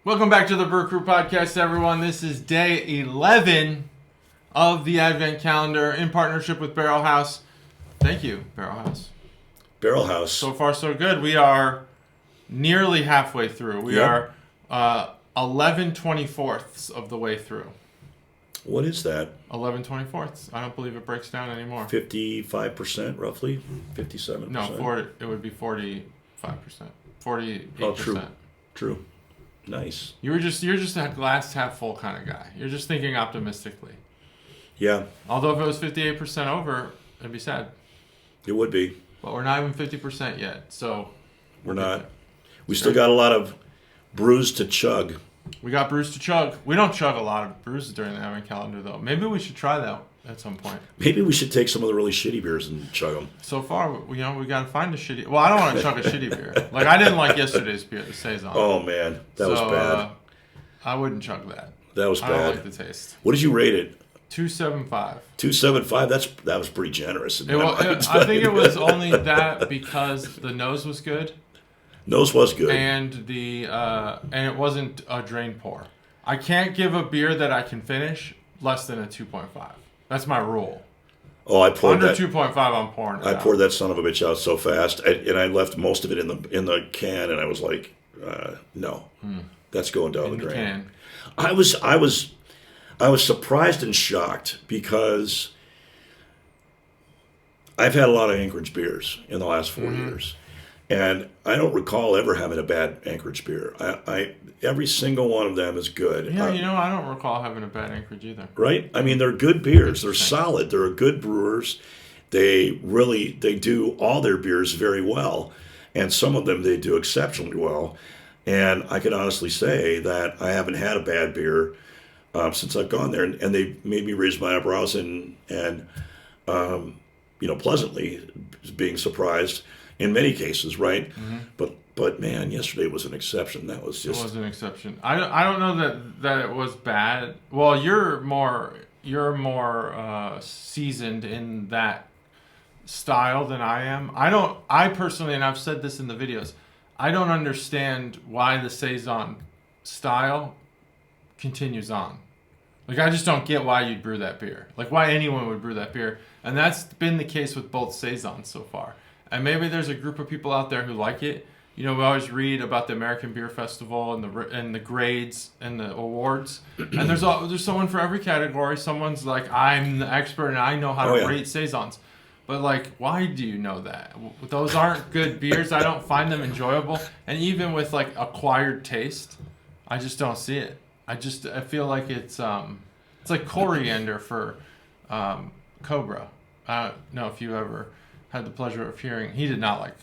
Welcome back to the Brew Crew Podcast, everyone. This is day 11 of the Advent Calendar in partnership with Barrel House. Thank you, Barrel House. Barrel House. So far, so good. We are nearly halfway through. We are 11/24ths of the way through. What is that? 11/24ths. I don't believe it breaks down anymore. 55% roughly? 57%? No, 40, it would be 45%. 48%. Oh, true. Nice. You're just a glass half full kind of guy. You're just thinking optimistically. Yeah. Although if it was 58% over, it'd be sad. It would be. But we're not even 50% yet, so... We're not. We still got a lot of brews to chug. We got brews to chug. We don't chug a lot of brews during the Advent Calendar, though. Maybe we should try that at some point. Maybe we should take some of the really shitty beers and chug them. So far, we got to find a shitty... Well, I don't want to chug a shitty beer. Like, I didn't like yesterday's beer, the Saison. Oh, man. That was bad. I wouldn't chug that. That was bad. I don't like the taste. What did you rate it? 2.75. 2.75? That was pretty generous. I think it was only that because the nose was good. Nose was good. And it wasn't a drain pour. I can't give a beer that I can finish less than a 2.5. That's my rule. Oh, I poured under that. 2.5, I'm pouring it out. Poured that son of a bitch out so fast, and I left most of it in the can, and I was like, no, that's going down the drain. Can. I was surprised and shocked because I've had a lot of Anchorage beers in the last 4 years, and I don't recall ever having a bad Anchorage beer. Every single one of them is good. Yeah, I don't recall having a bad Anchorage either. Right? I mean, they're good beers. They're solid. They're good brewers. They do all their beers very well, and some of them they do exceptionally well. And I can honestly say that I haven't had a bad beer since I've gone there, and they made me raise my eyebrows and pleasantly being surprised in many cases, right? But man, yesterday was an exception. That was just... It was an exception. I don't know that it was bad. Well, you're more seasoned in that style than I am. I personally, and I've said this in the videos, I don't understand why the Saison style continues on. Like, I just don't get why you'd brew that beer. Like, why anyone would brew that beer. And that's been the case with both Saisons so far. And maybe there's a group of people out there who like it. We always read about the American Beer Festival and the grades and the awards. And there's someone for every category. Someone's like, I'm the expert and I know how to rate Saisons. But, like, why do you know that? Those aren't good beers. I don't find them enjoyable. And even with, like, acquired taste, I just don't see it. I feel like it's like coriander for Cobra. I don't know if you ever had the pleasure of hearing. He did not like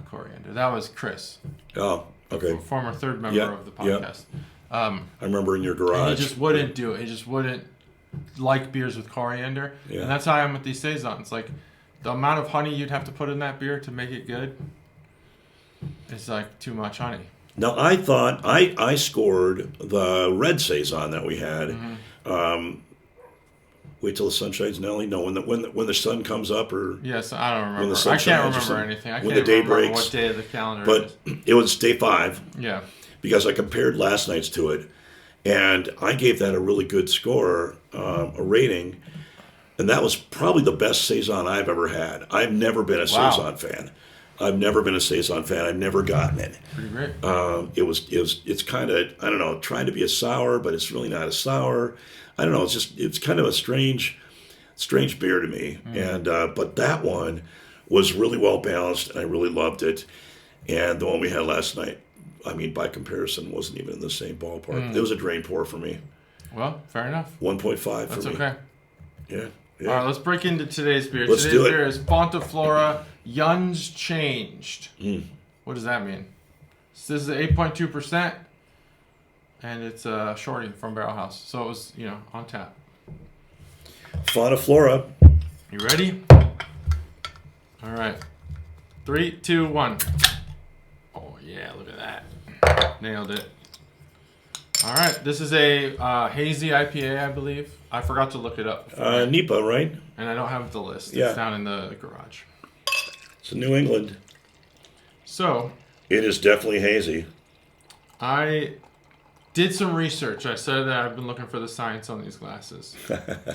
coriander. That was Chris. Oh, okay. Former third member of the podcast. I remember in your garage. And he just wouldn't do it. He just wouldn't like beers with coriander. Yeah. And that's how I am with these Saisons. Like, the amount of honey you'd have to put in that beer to make it good is like too much honey. Now, I thought I scored the red Saison that we had. Wait till the sun shines, Nelly. No, when the sun comes up, or yes, I don't remember. I can't remember anything. I can't remember what day of the calendar. But it was day 5. Yeah. Because I compared last night's to it, and I gave that a really good score, a rating, and that was probably the best Saison I've ever had. I've never been a Saison fan. I've never gotten it. Pretty great. It's kind of, I don't know, trying to be a sour, but it's really not a sour. I don't know. It's kind of a strange beer to me. And but that one was really well balanced, and I really loved it. And the one we had last night, I mean, by comparison, wasn't even in the same ballpark. It was a drain pour for me. Well, fair enough. 1.5 for me. That's okay. Yeah. All right, let's break into today's beer. Today's beer is Fonta Flora Yuns Changed. What does that mean? So this is 8.2%, and it's a shorty from Barrel House. So it was, on tap. Fonta Flora. You ready? All right. 3, 2, 1. Oh, yeah, look at that. Nailed it. All right, this is a hazy IPA, I believe. I forgot to look it up. NEPA, right? And I don't have the list. Yeah. It's down in the garage. It's in New England. So. It is definitely hazy. I did some research. I said that I've been looking for the science on these glasses.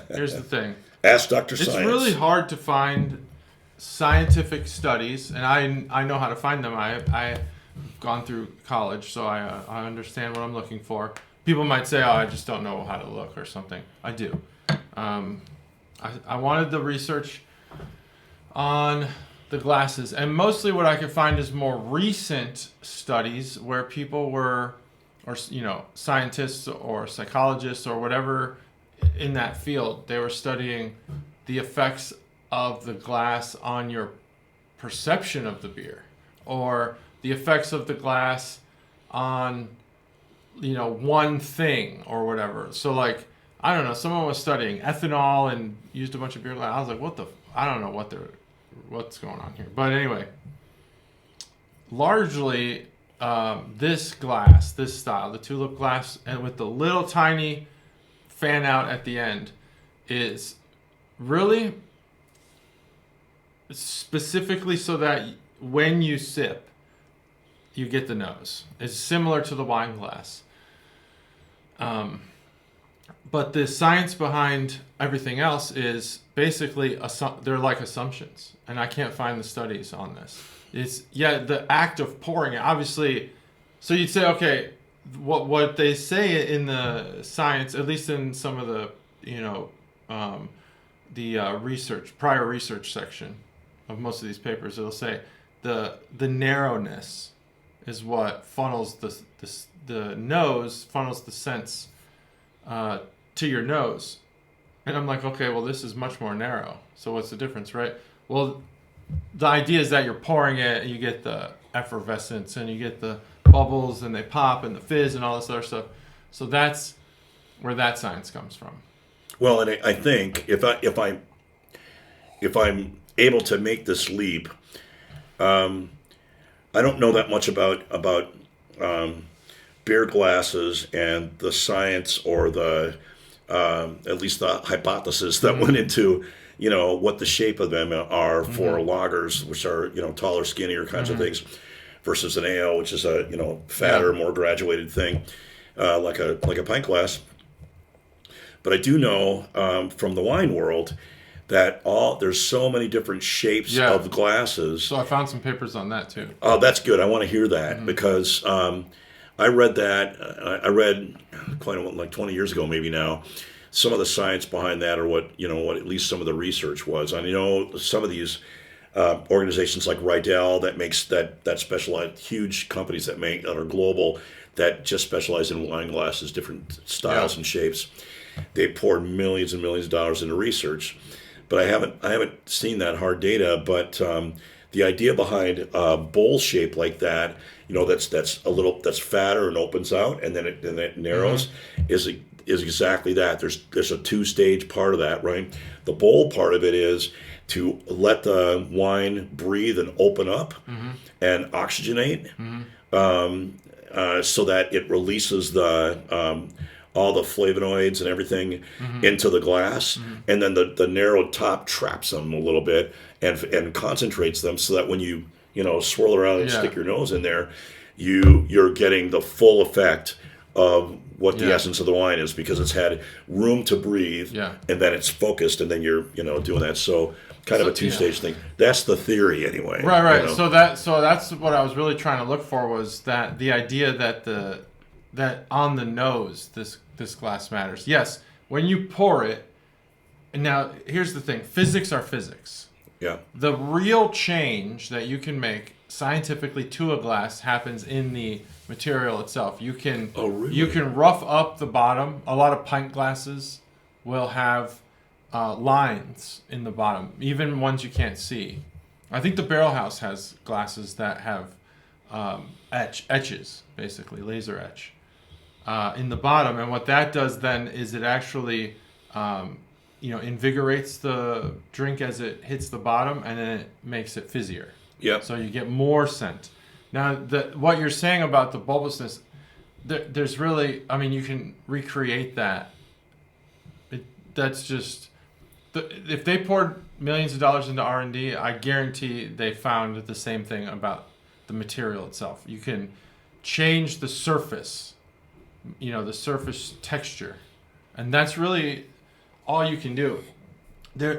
Here's the thing. Ask Dr. It's Science. really hard to find scientific studies, and I know how to find them. I've gone through college, so I understand what I'm looking for. People might say, oh, I just don't know how to look or something. I do. I wanted the research on the glasses, and mostly what I could find is more recent studies where people were, or scientists or psychologists or whatever in that field, they were studying the effects of the glass on your perception of the beer, or the effects of the glass on one thing or whatever. So like, I don't know, someone was studying ethanol and used a bunch of beer glass. I was like, I don't know what's going on here. But anyway, largely this glass, this style, the tulip glass, and with the little tiny fan out at the end, is really specifically so that when you sip, you get the nose. It's similar to the wine glass. But the science behind everything else is basically they're like assumptions, and I can't find the studies on this. It's the act of pouring it, obviously. So you'd say, okay, what they say in the science, at least in some of the prior research section of most of these papers, it'll say the narrowness is what funnels the nose, funnels the sense to your nose. And I'm like, okay, well, this is much more narrow. So what's the difference, right? Well, the idea is that you're pouring it, and you get the effervescence, and you get the bubbles, and they pop, and the fizz, and all this other stuff. So that's where that science comes from. Well, and I think if I'm able to make this leap, I don't know that much about beer glasses and the science or the at least the hypothesis that went into what the shape of them are for lagers, which are taller, skinnier kinds of things, versus an ale, which is a fatter, more graduated thing, like a pint glass. But I do know from the wine world that there's so many different shapes of glasses. So I found some papers on that too. Oh, that's good. I want to hear that because I read that. I read quite like 20 years ago, maybe now. Some of the science behind that, or what at least some of the research was. I know some of these organizations like Rydell that specialize, huge companies that are global, that just specialize in wine glasses, different styles and shapes. They poured millions and millions of dollars into research, but I haven't seen that hard data. But the idea behind a bowl shape like that, that's fatter and opens out, and then it narrows, is exactly that. There's a two-stage part of that, right? The bowl part of it is to let the wine breathe and open up and oxygenate, so that it releases all the flavonoids and everything into the glass, and then the narrow top traps them a little bit and concentrates them, so that when you swirl around and stick your nose in there, you're getting the full effect of what the essence of the wine is, because it's had room to breathe, and then it's focused, and then you're doing that. So kind of a two-stage thing. That's the theory anyway. Right. So that's what I was really trying to look for, was that the idea that on the nose this glass matters. Yes, when you pour it. And now here's the thing: physics are physics. Yeah. The real change that you can make scientifically to a glass happens in the material itself. You can rough up the bottom. A lot of pint glasses will have lines in the bottom, even ones you can't see. I think the Barrel House has glasses that have etches, basically laser etch in the bottom, and what that does then is it actually invigorates the drink as it hits the bottom, and then it makes it fizzier. Yeah. So you get more scent. Now, what you're saying about the bulbousness, there's really, you can recreate that. That's just, if they poured millions of dollars into R&D, I guarantee they found the same thing about the material itself. You can change the surface, the surface texture. And that's really all you can do.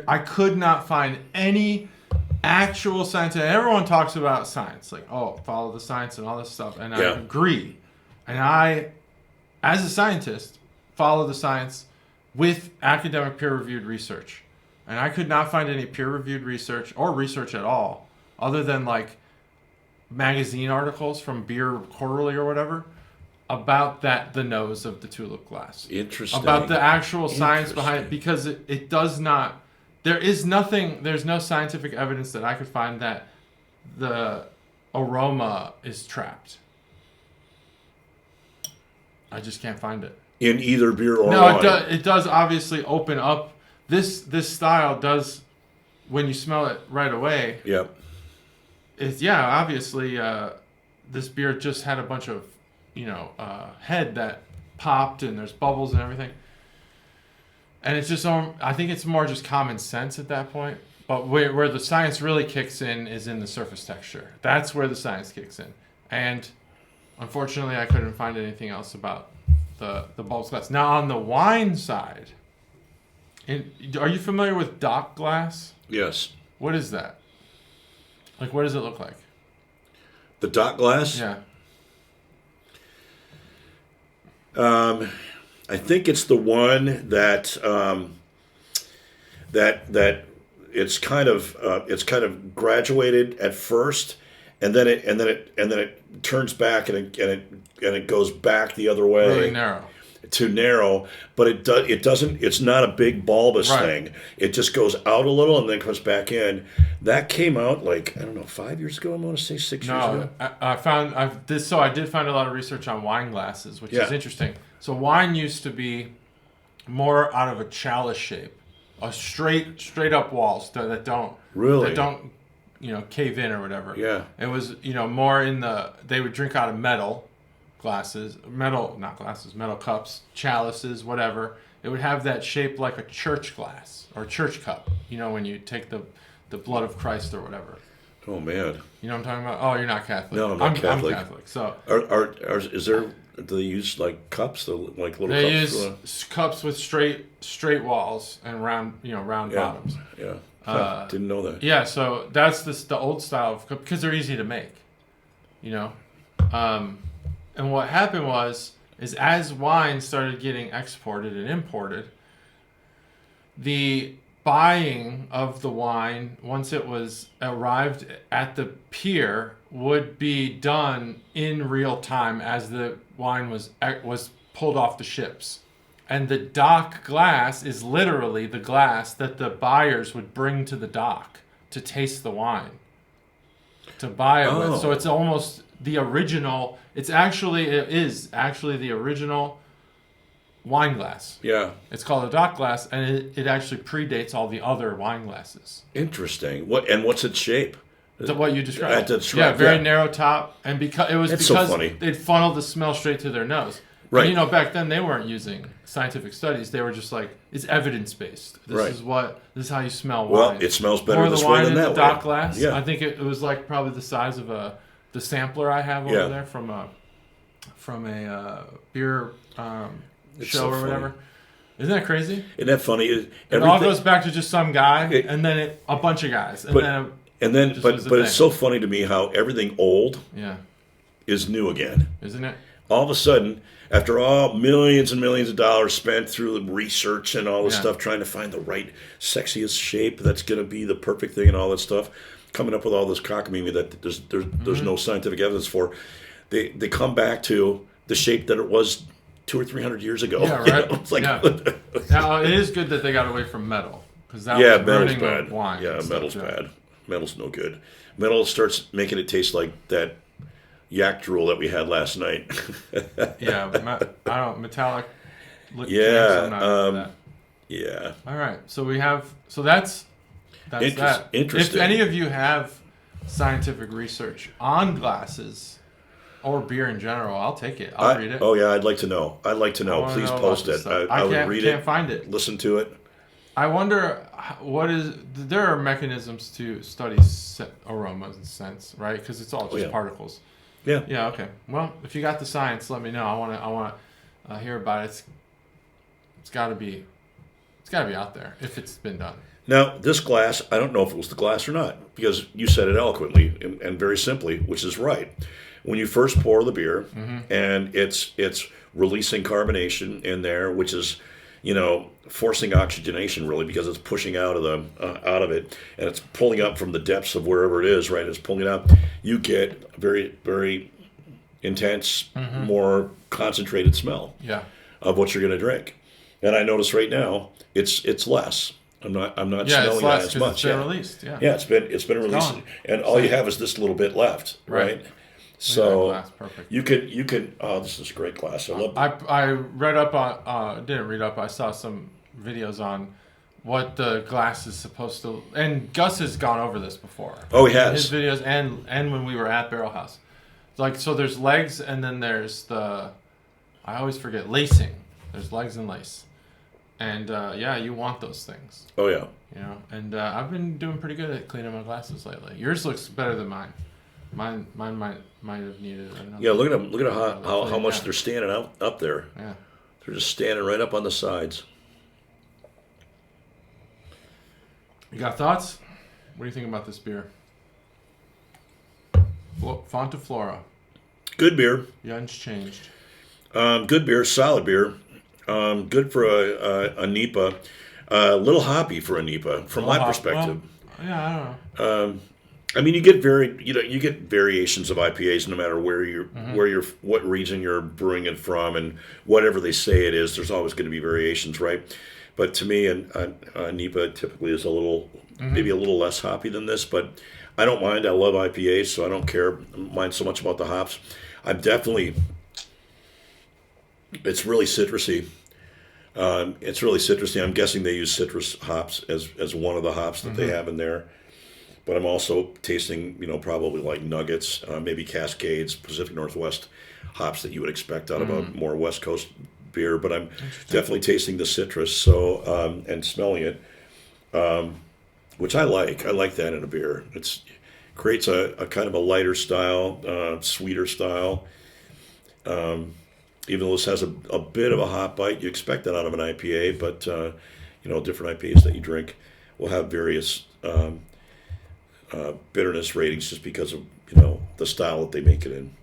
I could not find any actual science. And everyone talks about science, like, follow the science and all this stuff. And I agree. And I, as a scientist, follow the science with academic peer-reviewed research. And I could not find any peer-reviewed research or research at all, other than like magazine articles from Beer Quarterly or whatever, about the nose of the tulip glass. Interesting. About the actual science behind it, because it does not. There's no scientific evidence that I could find that the aroma is trapped. I just can't find it. In either beer or wine. No, it does obviously open up. This style does, when you smell it right away. Yep. Obviously, this beer just had a bunch of, head that popped, and there's bubbles and everything. And it's just, I think it's more just common sense at that point. But where the science really kicks in is in the surface texture. That's where the science kicks in. And unfortunately, I couldn't find anything else about the bulbous glass. Now, on the wine side, are you familiar with dock glass? Yes. What is that? Like, what does it look like? The dock glass? Yeah. I think it's the one that that it's kind of graduated at first, and then it turns back and it goes back the other way. Really narrow. Too narrow, but it doesn't. It's not a big bulbous thing. It just goes out a little and then comes back in. That came out like, I don't know, 5 years ago. I want to say 6 years ago. I did find a lot of research on wine glasses, which is interesting. So wine used to be more out of a chalice shape, a straight up walls that don't cave in or whatever. Yeah, it was more in they would drink out of metal cups, chalices, whatever. It would have that shape like a church glass or church cup, when you take the blood of Christ or whatever. Oh man. You know what I'm talking about? Oh, you're not Catholic. No, I'm not Catholic. I'm Catholic. So do they use like cups, like little they cups? They use cups with straight walls and round bottoms. Yeah. Didn't know that. Yeah, so that's the old style of cup, because they're easy to make. And what happened is as wine started getting exported and imported, the buying of the wine, once it was arrived at the pier, would be done in real time as the wine was pulled off the ships. And the dock glass is literally the glass that the buyers would bring to the dock to taste the wine, to buy it with. So it's almost the original. It is actually the original wine glass. Yeah. It's called a dock glass, and it actually predates all the other wine glasses. Interesting. What's its shape? What you described. Very narrow top, and because so funny. They'd funnel the smell straight to their nose. Right. And, back then they weren't using scientific studies. They were just like, it's evidence based. This is how you smell wine. Well, it smells better this way than that way. Dock glass. Yeah. I think it was like probably the size of the sampler I have over there from a beer show or whatever. Isn't that crazy? Isn't that funny? It all goes back to just some guy, and then a bunch of guys, but it's so funny to me how everything old is new again, isn't it? All of a sudden, after all millions and millions of dollars spent through the research and all this stuff, trying to find the right sexiest shape that's going to be the perfect thing and all that stuff, coming up with all this cockamamie that there's no scientific evidence for, they come back to the shape that it was 200 or 300 years ago. Yeah, right. It's like, Now, it is good that they got away from metal, because that was burning bad. Wine. Yeah, metal's bad. Metal's no good. Metal starts making it taste like that yak drool that we had last night. Metallic. Yeah. All right, so that's that. Interesting. If any of you have scientific research on glasses or beer in general, I'll take it. I'll read it. Oh yeah, I'd like to know. Please post it. I would read it. Can't find it. Listen to it. I wonder there are mechanisms to study aromas and scents, right? Because it's all just particles. Yeah. Yeah. Okay. Well, if you got the science, let me know. I want to hear about it. It's got to be. It's got to be out there if it's been done. Now, this glass, I don't know if it was the glass or not, because you said it eloquently and very simply, which is right. When you first pour the beer, and it's releasing carbonation in there, which is, forcing oxygenation really, because it's pushing out of it, and it's pulling up from the depths of wherever it is. Right, it's pulling it out. You get very very intense, more concentrated smell Yeah. of what you're going to drink. And I notice right now it's less. I'm not Yeah, it's smelling that less as because much. it's been Yeah. released. Yeah. Yeah, it's been released, gone. and all you have is this little bit left, right? So So glass, perfect. you can. Oh, this is a great glass. I love. I read up on didn't read up. I saw some videos on what the glass is supposed to. And Gus has gone over this before. Oh, he In his has. videos and when we were at Barrel House, like so. There's legs and then there's the. I always forget lacing. There's legs and lace, and yeah, you want those things. Oh yeah. And I've been doing pretty good at cleaning my glasses lately. Yours looks better than mine. Mine might have needed another. Yeah, look at them. Look at how much Yeah. they're standing up there. Yeah. They're just standing right up on the sides. You got thoughts? What do you think about this beer? Fonta Flora. Good beer. Young's changed. Good beer. Solid beer. Good for a NEPA. A little hoppy for a NEPA, from my perspective. Well, yeah, I don't know. I mean, you get variations of IPAs no matter what region you're brewing it from, and whatever they say it is. There's always going to be variations, right? But to me, a NEPA typically is maybe a little less hoppy than this. But I don't mind. I love IPAs, so I don't mind so much about the hops. It's really citrusy. It's really citrusy. I'm guessing they use citrus hops as one of the hops that they have in there. But I'm also tasting, probably like Nuggets, maybe Cascades, Pacific Northwest hops that you would expect out of a more West Coast beer. But I'm definitely tasting the citrus, and smelling it, which I like. I like that in a beer. It creates a kind of a lighter style, sweeter style. Even though this has a bit of a hot bite, you expect that out of an IPA. But different IPAs that you drink will have various bitterness ratings just because of the style that they make it in.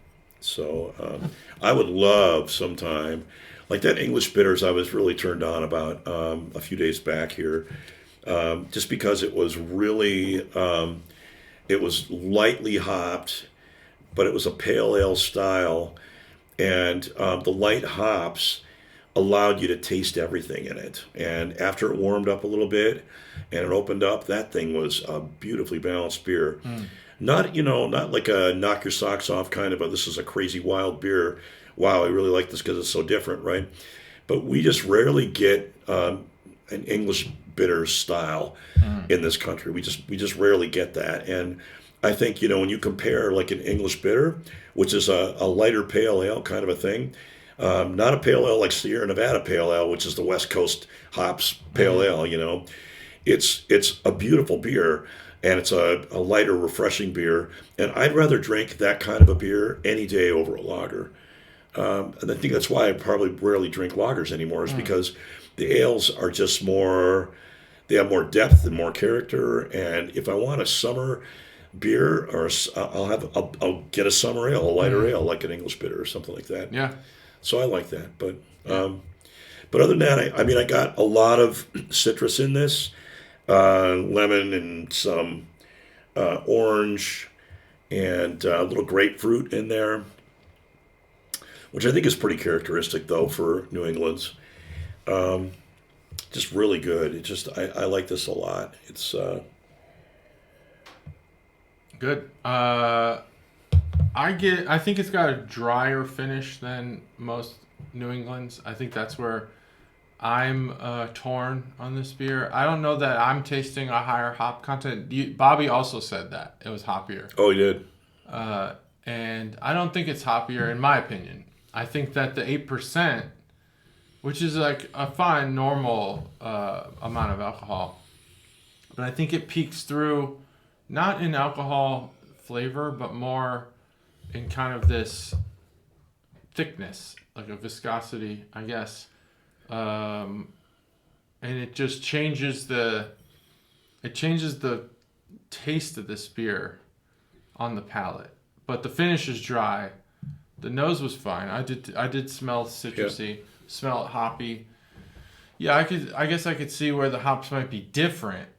So I would love sometime, like that English bitters I was really turned on about a few days back here, just because it was really it was lightly hopped, but it was a pale ale style, and the light hops allowed you to taste everything in it. And after it warmed up a little bit and it opened up, that thing was a beautifully balanced beer. Not like a knock your socks off kind of this is a crazy wild beer. Wow, I really like this because it's so different, right? But we just rarely get an English bitter style in this country. We just rarely get that. And I think, when you compare like an English bitter, which is a lighter pale ale kind of a thing, not a pale ale like Sierra Nevada pale ale, which is the West Coast hops pale ale, it's a beautiful beer, and it's a lighter, refreshing beer. And I'd rather drink that kind of a beer any day over a lager. And I think that's why I probably rarely drink lagers anymore, is because the ales are just they have more depth and more character. And if I want a summer beer, I'll get a summer ale, a lighter ale, like an English bitter or something like that. Yeah. So I like that. But other than that, I got a lot of citrus in this, lemon and some orange and a little grapefruit in there, which I think is pretty characteristic though for New England's. Just really good. I like this a lot. It's good. I think it's got a drier finish than most New England's. I think that's where I'm torn on this beer. I don't know that I'm tasting a higher hop content. Bobby also said that it was hoppier. Oh, he did. And I don't think it's hoppier in my opinion. I think that the 8%, which is like a fine normal amount of alcohol, but I think it peaks through not in alcohol flavor, but more in kind of this thickness, like a viscosity, I guess. And it just changes the taste of this beer on the palate. But the finish is dry. The nose was fine. I did smell citrusy, smell hoppy. Yeah, I guess I could see where the hops might be different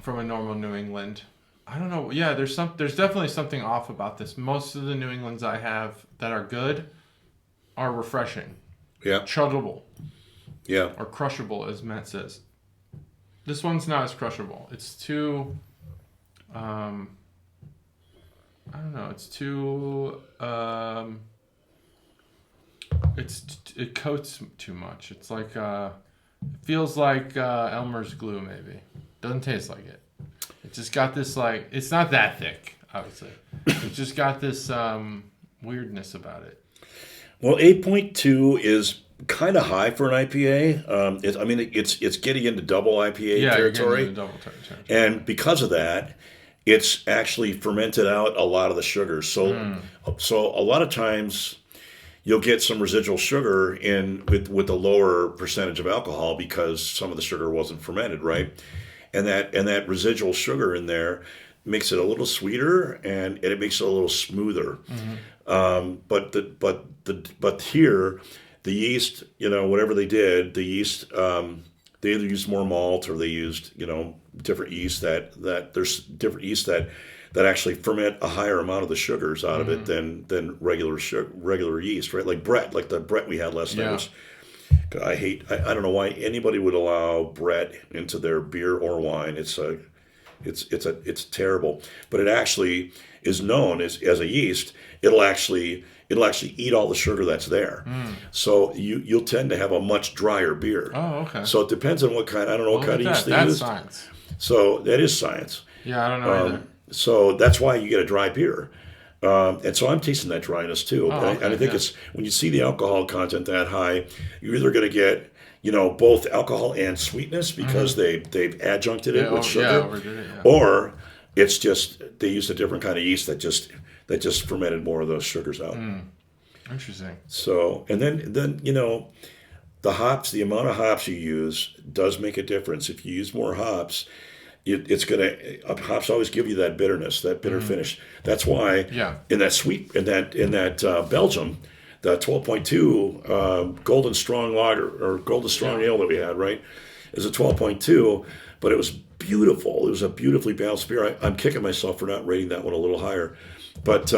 from a normal New England. I don't know. Yeah, there's definitely something off about this. Most of the New Englands I have that are good are refreshing. Yeah. Chuggable. Yeah. Or crushable, as Matt says. This one's not as crushable. It's too I don't know. It's too it coats too much. It's like it feels like Elmer's glue maybe. Doesn't taste like it. It just got this like it's not that thick, obviously. It's just got this weirdness about it. Well, 8.2 is kind of high for an IPA. It's getting into double IPA territory. Into double territory. And because of that, it's actually fermented out a lot of the sugar. So a lot of times you'll get some residual sugar in with a lower percentage of alcohol because some of the sugar wasn't fermented, right? And that residual sugar in there makes it a little sweeter and it makes it a little smoother. But here, the yeast, whatever they did, the yeast, they either used more malt or they used, different yeast that there's different yeast that actually ferment a higher amount of the sugars out of it than regular yeast, right? Like the Brett we had last night, which I don't know why anybody would allow Brett into their beer or wine. It's terrible, but it actually is known as a yeast. It'll actually eat all the sugar that's there. So you'll tend to have a much drier beer. Oh, okay. So it depends on what kind. I don't know what kind of yeast they use. That's science. So that is science. Yeah, I don't know either. So that's why you get a dry beer. And so I'm tasting that dryness too. And I think it's when you see the alcohol content that high, you're either going to get both alcohol and sweetness because they've adjuncted it with sugar, or it's just they used a different kind of yeast that just fermented more of those sugars out. Interesting. So and then the hops, the amount of hops you use does make a difference. If you use more hops, hops always give you that bitterness, that bitter finish. That's why in that Belgium, the 12.2 Golden Strong Lager or Golden Strong Ale that we had, right, is a 12.2, but it was beautiful. It was a beautifully balanced beer. I'm kicking myself for not rating that one a little higher, but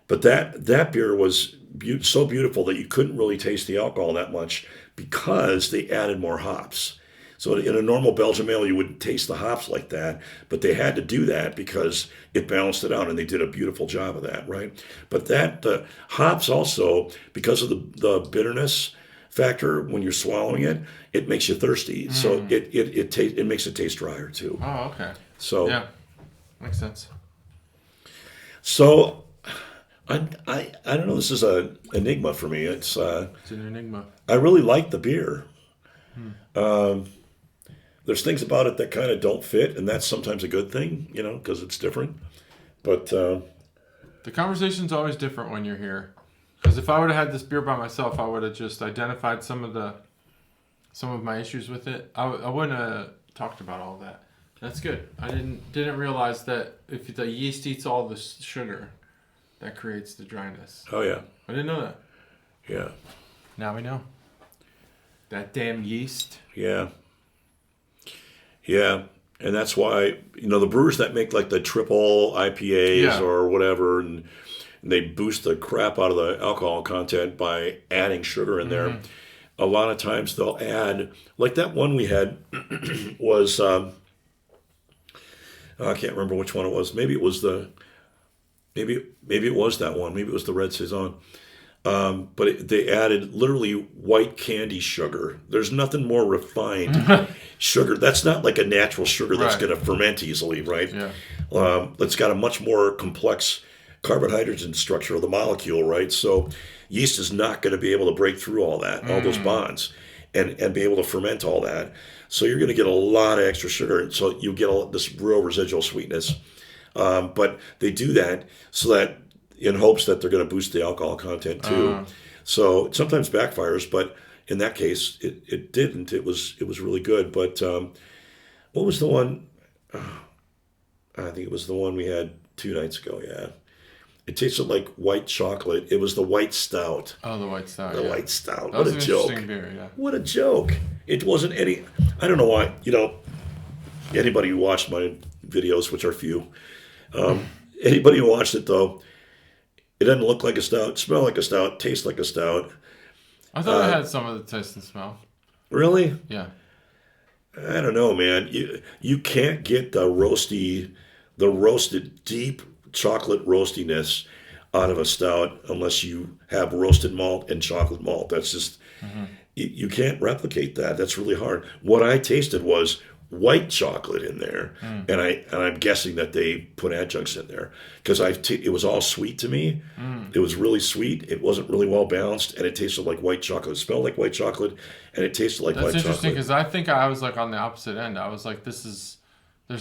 that beer was so beautiful that you couldn't really taste the alcohol that much because they added more hops. So in a normal Belgian ale, you wouldn't taste the hops like that, but they had to do that because it balanced it out, and they did a beautiful job of that, right? But the hops also, because of the bitterness factor when you're swallowing it, it makes you thirsty. So it makes it taste drier too. Oh, okay. So yeah, makes sense. So I don't know. This is an enigma for me. It's an enigma. I really like the beer. There's things about it that kind of don't fit, and that's sometimes a good thing, because it's different. But the conversation's always different when you're here. Because if I would have had this beer by myself, I would have just identified some of my issues with it. I wouldn't have talked about all that. That's good. I didn't realize that if the yeast eats all the sugar, that creates the dryness. Oh yeah, I didn't know that. Yeah. Now we know. That damn yeast. Yeah. Yeah, and that's why the brewers that make like the triple IPAs or whatever, and they boost the crap out of the alcohol content by adding sugar in there. A lot of times they'll add, like that one we had was I can't remember which one it was. Maybe it was maybe it was that one. Maybe it was the Red Saison. But they added literally white candy sugar. There's nothing more refined sugar. That's not like a natural sugar that's going to ferment easily, right? Yeah. It's got a much more complex carbon hydrogen structure of the molecule, right? So yeast is not going to be able to break through all that, all those bonds, and be able to ferment all that. So you're going to get a lot of extra sugar, and so you get this real residual sweetness. But they do that so that in hopes that they're going to boost the alcohol content too. So it sometimes backfires, but in that case, it didn't. It was really good. But what was the one? I think it was the one we had 2 nights ago. Yeah, it tasted like white chocolate. It was the white stout. Oh, the white stout. The white stout. That What was a an joke! interesting beer, yeah. What a joke! It wasn't any. I don't know why. Anybody who watched my videos, which are few, anybody who watched it though, it doesn't look like a stout, smell like a stout, taste like a stout. I thought it had some of the taste and smell. Really? Yeah. I don't know, man. You can't get the roasted deep chocolate roastiness out of a stout unless you have roasted malt and chocolate malt. That's just you can't replicate that. That's really hard. What I tasted was white chocolate in there, and I'm guessing that they put adjuncts in there because it was all sweet to me. It was really sweet. It wasn't really well balanced, and it tasted like white chocolate. It smelled like white chocolate, and it tasted like white chocolate. That's interesting because I think I was like on the opposite end. I was like, there's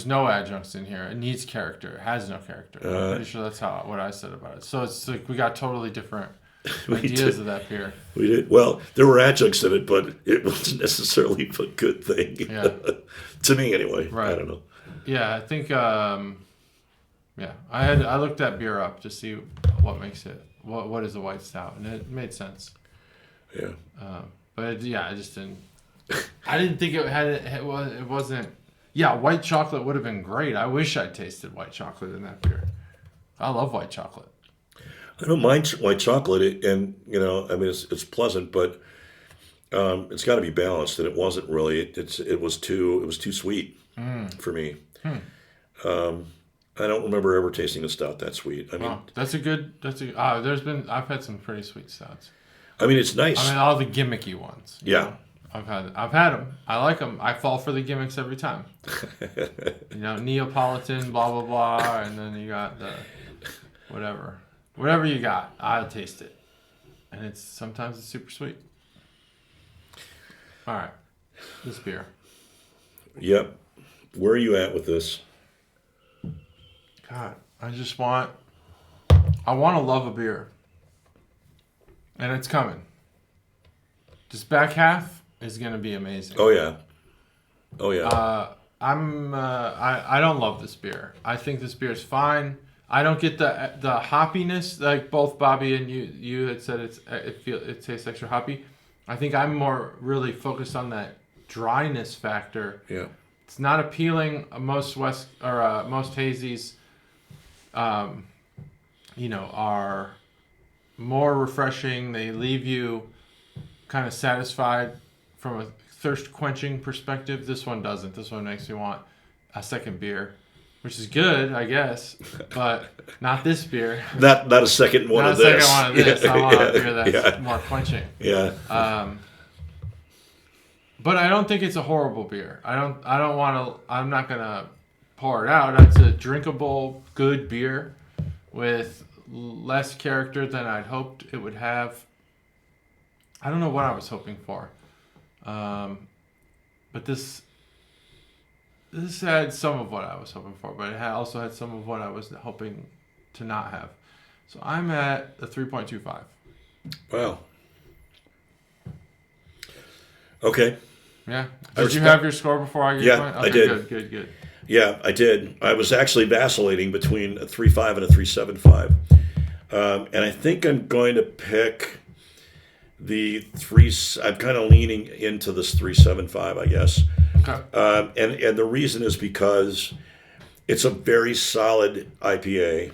no adjuncts in here. It needs character. It has no character. I'm pretty sure that's what I said about it. So it's like we got totally different ideas of that beer. We did. Well, there were adjuncts in it, but it wasn't necessarily a good thing. Yeah. To me, anyway. Right. I don't know. Yeah, I think. I looked that beer up to see what makes it. What is a white stout, and it made sense. Yeah. But I just didn't. I didn't think it had. It wasn't. Yeah, white chocolate would have been great. I wish I tasted white chocolate in that beer. I love white chocolate. I don't mind white chocolate, and I mean, it's pleasant, but it's got to be balanced, and it wasn't really. It was too sweet for me. I don't remember ever tasting a stout that sweet. I mean, I've had some pretty sweet stouts. I mean, it's nice. I mean, all the gimmicky ones. Yeah. I've had them. I like them. I fall for the gimmicks every time. Neapolitan, blah blah blah, and then you got the whatever you got. I'll taste it, and sometimes it's super sweet. All right, this beer. Yep. Where are you at with this? God, I want to love a beer, and it's coming. This back half is going to be amazing. Oh yeah. I don't love this beer. I think this beer is fine. I don't get the hoppiness like both Bobby and you had said it tastes extra hoppy. I think I'm more really focused on that dryness factor. Yeah. It's not appealing. Most hazies are more refreshing. They leave you kind of satisfied from a thirst quenching perspective. This one doesn't. This one makes me want a second beer, which is good, I guess, but not this beer. Not a second one of this. Not a second one of this. I want a beer that's more quenching. Yeah. But I don't think it's a horrible beer. I'm not gonna pour it out. It's a drinkable, good beer with less character than I'd hoped it would have. I don't know what I was hoping for, but this had some of what I was hoping for, but it also had some of what I was hoping to not have. So I'm at a 3.25. Wow. Okay. Yeah. Did you have your score before I get mine? Okay, I did. Good. Yeah, I did. I was actually vacillating between a 3.5 and a 3.75. And I think I'm going to pick the 3. I'm kind of leaning into this 3.75, I guess. Okay. And the reason is because it's a very solid IPA.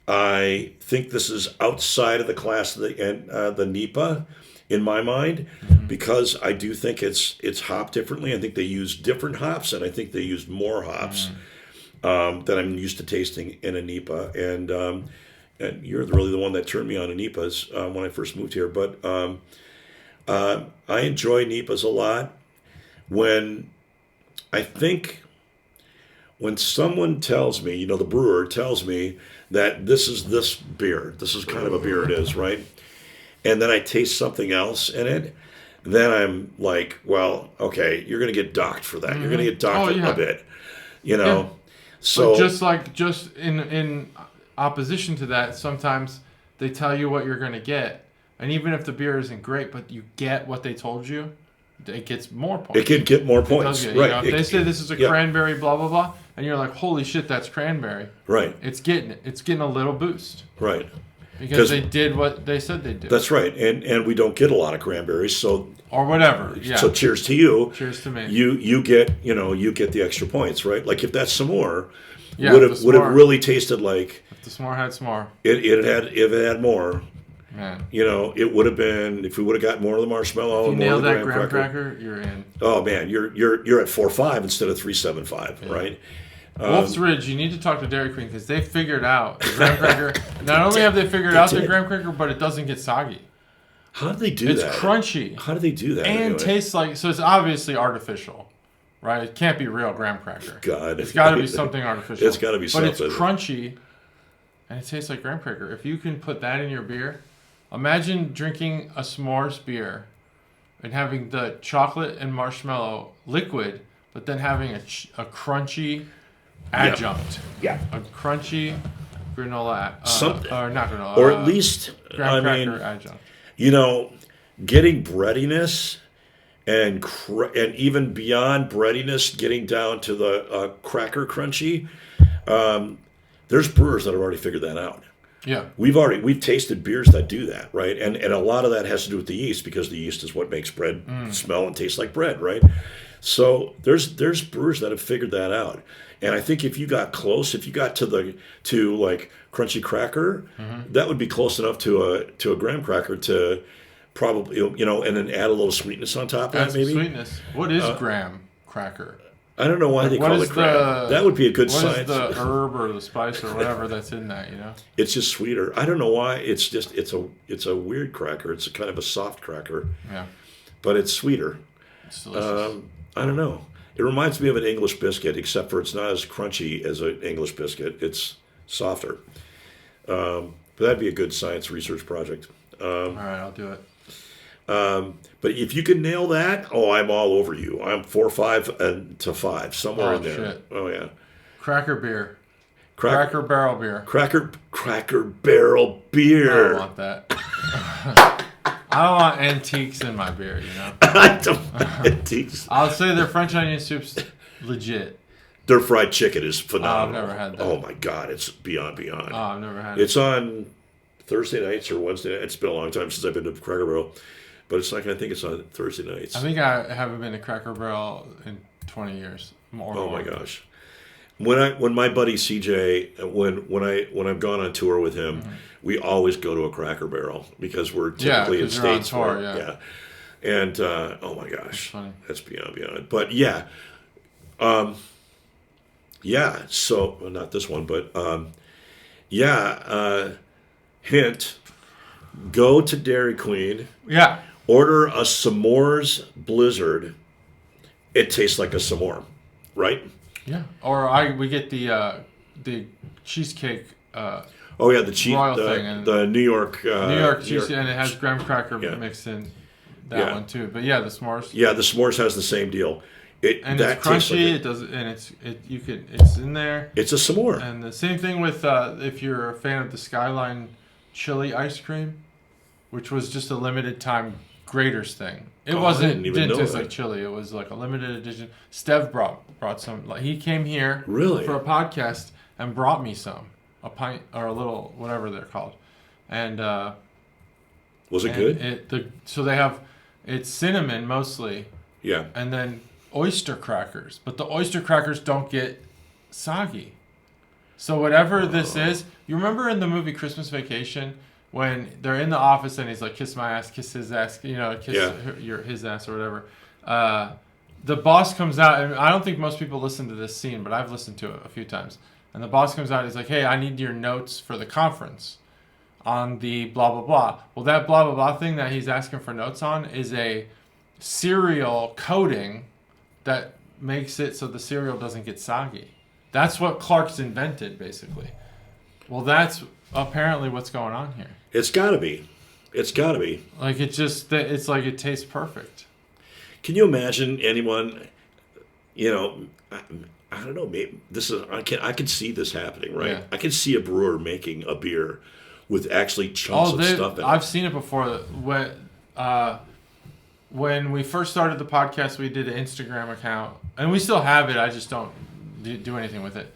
I think this is outside of the class of the NEPA in my mind, because I do think it's hopped differently. I think they use different hops, and I think they used more hops than I'm used to tasting in a NEPA. And you're really the one that turned me on to NEPAs when I first moved here. But I enjoy NEPAs a lot. When someone tells me, the brewer tells me that this is this beer, this is kind of a beer it is, right? And then I taste something else in it, then I'm like, well, okay, you're going to get docked for that. You're going to get docked a bit, Yeah. So but just in opposition to that, sometimes they tell you what you're going to get. And even if the beer isn't great, but you get what they told you, it gets more points. It can get more points. Right. Right. If they say this is a cranberry, blah, blah, blah, and you're like, holy shit, that's cranberry. Right. It's getting a little boost. Right. Because they did what they said they'd do. That's right. And we don't get a lot of cranberries, so or whatever. Yeah. So cheers to you. Cheers to me. You get the extra points, right? Like if that s'more yeah, would have really tasted like if the s'more had s'more. If it had more. Man. It would have been if we would have got more of the marshmallow and more of the graham cracker. You're in. Oh man, you're at 4.5 instead of 3.75, right? Wolf's Ridge, you need to talk to Dairy Queen because they figured out the graham cracker. Not only have they figured out the graham cracker, but it doesn't get soggy. How do they do that? It's crunchy. How do they do that? And tastes like, so it's obviously artificial, right? It can't be real graham cracker. God. It's got to be something artificial. It's got to be something. But it's crunchy and it tastes like graham cracker. If you can put that in your beer, imagine drinking a s'mores beer and having the chocolate and marshmallow liquid, but then having a crunchy adjunct. Yeah. A crunchy granola, something. Or not granola. Or at least, graham cracker adjunct. Getting breadiness and even beyond breadiness, getting down to the cracker crunchy, there's brewers that have already figured that out. Yeah. We've tasted beers that do that, right? And a lot of that has to do with the yeast because the yeast is what makes bread smell and taste like bread, right? So there's brewers that have figured that out. And I think if you got close, if you got to like crunchy cracker, that would be close enough to a graham cracker to probably and then add a little sweetness on top of that maybe. Sweetness. What is graham cracker? I don't know why they call it graham. That would be a good science. What is the herb or the spice or whatever that's in that, It's just sweeter. I don't know why. It's a weird cracker. It's a kind of a soft cracker. Yeah. But it's sweeter. It's delicious. I don't know. It reminds me of an English biscuit, except for it's not as crunchy as an English biscuit. It's softer. But that'd be a good science research project. All right, I'll do it. But if you can nail that, I'm all over you. I'm 4, 5, and to 5 somewhere in there. Shit. Oh yeah. Cracker beer. Cracker barrel beer. Cracker barrel beer. I don't want that. I don't want antiques in my beer, I don't want antiques. I'll say their French onion soup's legit. Their fried chicken is phenomenal. I've never had that. Oh my God, it's beyond. Oh, I've never had it. It's on Thursday nights or Wednesday nights. It's been a long time since I've been to Cracker Barrel, but I think it's on Thursday nights. I think I haven't been to Cracker Barrel in 20 years. Oh my gosh. When my buddy CJ, when I've gone on tour with him, we always go to a Cracker Barrel because we're typically in states tour, yeah. And oh my gosh, that's beyond. But so well, not this one, but hint: go to Dairy Queen. Yeah. Order a s'mores blizzard. It tastes like a s'more, right? Yeah. Or we get the cheesecake. Oh yeah, the cheese, the New York cheese, and it has graham cracker mixed in that one too. But yeah, the s'mores. Yeah, the s'mores has the same deal. It's crunchy. It does, and it's in there. It's a s'more. And the same thing with if you're a fan of the Skyline chili ice cream, which was just a limited time Grater's thing. It didn't taste like chili. It was like a limited edition. Stev brought some. Like he came here for a podcast and brought me some. A pint or a little whatever they're called, and was it good? So they have it's cinnamon mostly, yeah, and then oyster crackers, but the oyster crackers don't get soggy. So whatever this is, you remember in the movie Christmas Vacation when they're in the office and he's like, "Kiss my ass, kiss his ass," his ass or whatever. The boss comes out, and I don't think most people listen to this scene, but I've listened to it a few times. And the boss comes out, he's like, "Hey, I need your notes for the conference on the blah, blah, blah." Well, that blah, blah, blah thing that he's asking for notes on is a cereal coating that makes it so the cereal doesn't get soggy. That's what Clark's invented, basically. Well, that's apparently what's going on here. It's got to be. Like, it's like it tastes perfect. Can you imagine anyone you know, I don't know. Maybe this is I can see this happening, right? Yeah. I can see a brewer making a beer with actually chunks of stuff in it. I've seen it before. When we first started the podcast, we did an Instagram account, and we still have it. I just don't do anything with it.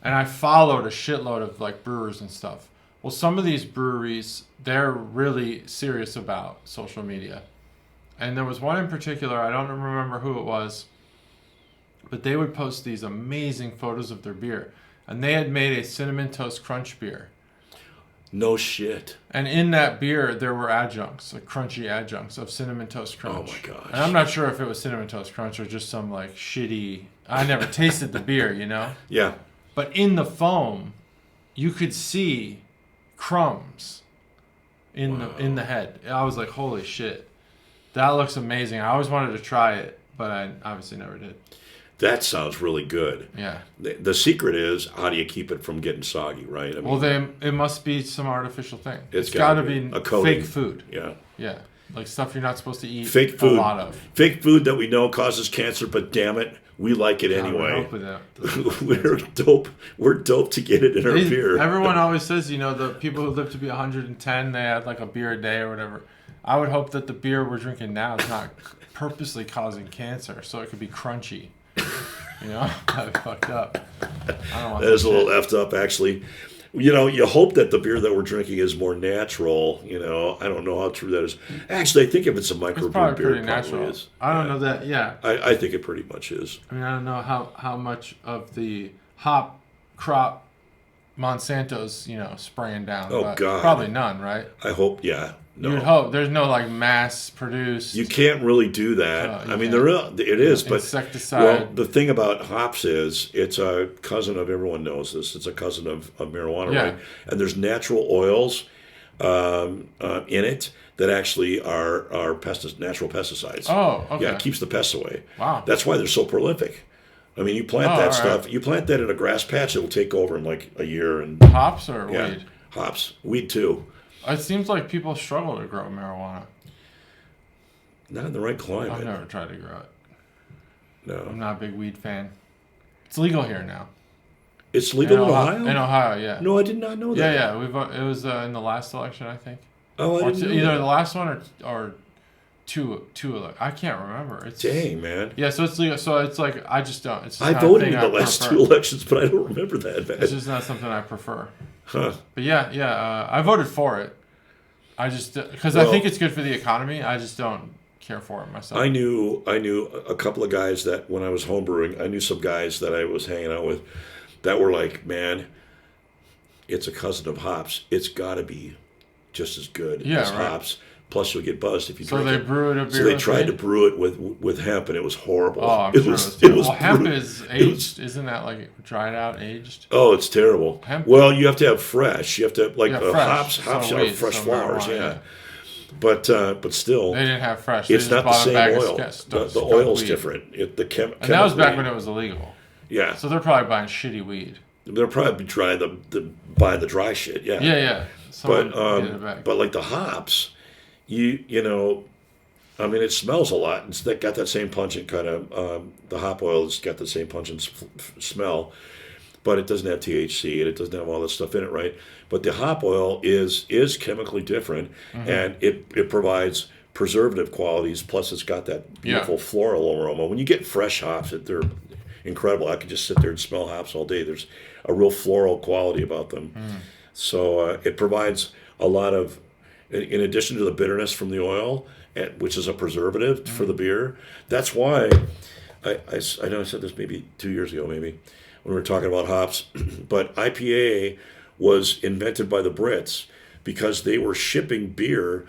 And I followed a shitload of like brewers and stuff. Well, some of these breweries, they're really serious about social media. And there was one in particular, I don't remember who it was, but they would post these amazing photos of their beer. And they had made a Cinnamon Toast Crunch beer. No shit. And in that beer, there were adjuncts, like crunchy adjuncts of Cinnamon Toast Crunch. Oh my gosh. And I'm not sure if it was Cinnamon Toast Crunch or just some like shitty... I never tasted the beer, you know? Yeah. But in the foam, you could see crumbs in the head. I was like, holy shit. That looks amazing. I always wanted to try it, but I obviously never did. That sounds really good. Yeah. The secret is, how do you keep it from getting soggy, right? I mean, it must be some artificial thing. It's got to gotta be a coating. fake food. Yeah. Yeah. Like stuff you're not supposed to eat Fake food. a lot of. Fake food that we know causes cancer, but damn it, we like it anyway. We're dope to get it in our beer. Everyone always says, the people who live to be 110, they had like a beer a day or whatever. I would hope that the beer we're drinking now is not purposely causing cancer, so it could be crunchy. That'd be fucked up. I don't want that is a little effed up, actually. You hope that the beer that we're drinking is more natural. I don't know how true that is. Actually, I think if it's a microbrew beer, it probably is. I don't know that. Yeah, I think it pretty much is. I mean, I don't know how much of the hop crop Monsanto's spraying down. Oh God, probably none, right? I hope. Yeah. No. You'd hope there's no like mass produced. You can't really do that. I mean, it is, but insecticide. Well, the thing about hops is it's a cousin of, everyone knows this. It's a cousin of marijuana, right? And there's natural oils in it that actually are natural pesticides. Oh, okay. Yeah, it keeps the pests away. Wow. That's why they're so prolific. I mean, you plant that stuff. Right. You plant that in a grass patch, it will take over in like a year. And hops or weed? Hops, weed too. It seems like people struggle to grow marijuana. Not in the right climate. I've never tried to grow it. No. I'm not a big weed fan. It's legal here now. It's legal in Ohio? In Ohio, yeah. No, I did not know that. Yeah. It was in the last election, I think. Oh, I didn't know either that. the last one or two. I can't remember. Dang, man. Yeah, so it's legal. So it's like, I just don't. It's just I voted in the last two elections, but I don't remember that, man. It's just not something I prefer. Huh. But yeah, I voted for it. I just because I think it's good for the economy. I just don't care for it myself. I knew a couple of guys that when I was homebrewing, I knew some guys that I was hanging out with that were like, man, it's a cousin of hops. It's got to be just as good as hops. Plus, you'll get buzzed if you drink it. So they brewed a beer. So they tried to brew it with hemp, and it was horrible. Oh, I'm sure it was hemp is aged. Isn't that like dried out, aged? Oh, it's terrible. Hemp? Well, you have to have fresh. You have to have, like hops. Hops so have fresh flowers. Yeah. But still, they didn't have fresh. It's not the same oil. The oil's different. And that was back when it was illegal. Yeah. So they're probably buying shitty weed. They're probably trying to buy the dry shit. Yeah. Yeah. But like the hops. I mean, it smells a lot. It's got that same pungent kind of, the hop oil has got the same pungent smell, but it doesn't have THC and it doesn't have all this stuff in it, right? But the hop oil is chemically different, and it provides preservative qualities, plus it's got that beautiful floral aroma. When you get fresh hops, they're incredible. I could just sit there and smell hops all day. There's a real floral quality about them. So it provides a lot of, in addition to the bitterness from the oil, which is a preservative for the beer. That's why I know I said this maybe 2 years ago, maybe, when we were talking about hops, but IPA was invented by the Brits because they were shipping beer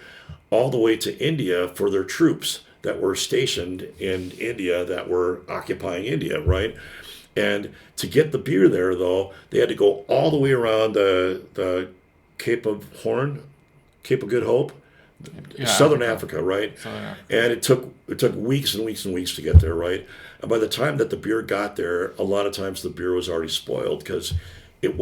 all the way to India for their troops that were stationed in India, that were occupying India, right? And to get the beer there, though, they had to go all the way around the Cape of Good Hope, Southern Africa, right? And it took weeks and weeks and weeks to get there, right? And by the time that the beer got there, a lot of times the beer was already spoiled because there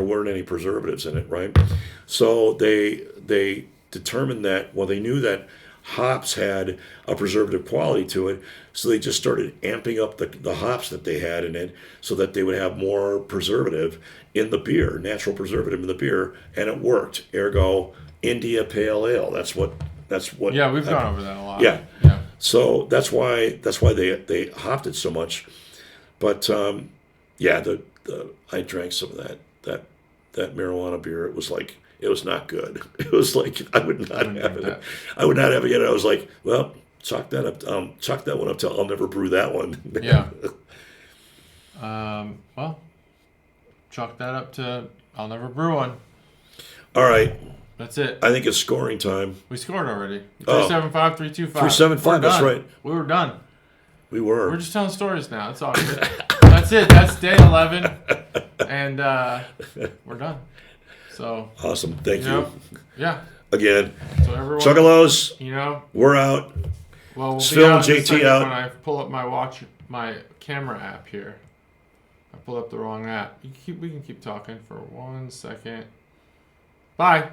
weren't any preservatives in it, right? So they determined that, well, they knew that hops had a preservative quality to it, so they just started amping up the hops that they had in it so that they would have more preservative in the beer, natural preservative in the beer, and it worked. Ergo, India Pale Ale. That's what. Yeah, we've gone over that a lot. Yeah. Yeah. So that's why they hopped it so much. But yeah, I drank some of that marijuana beer. It was not good. It was like I would not have it. I would not have it yet. I was like, well, chalk that up. Chalk that one up till I'll never brew that one. Yeah. Well, chalk that up to I'll never brew one. All right. That's it. I think it's scoring time. We scored already. 375, 325. 375. That's right. We were done. We were. We're just telling stories now. That's all good. That's it. That's day 11, and we're done. So awesome. Thank you. Yeah. Again. So everyone, Chuggalos. We're out. Well, we'll SFIL be out and JT in a out. when I pull up my camera app here. I pulled up the wrong app. We can keep talking for 1 second. Bye.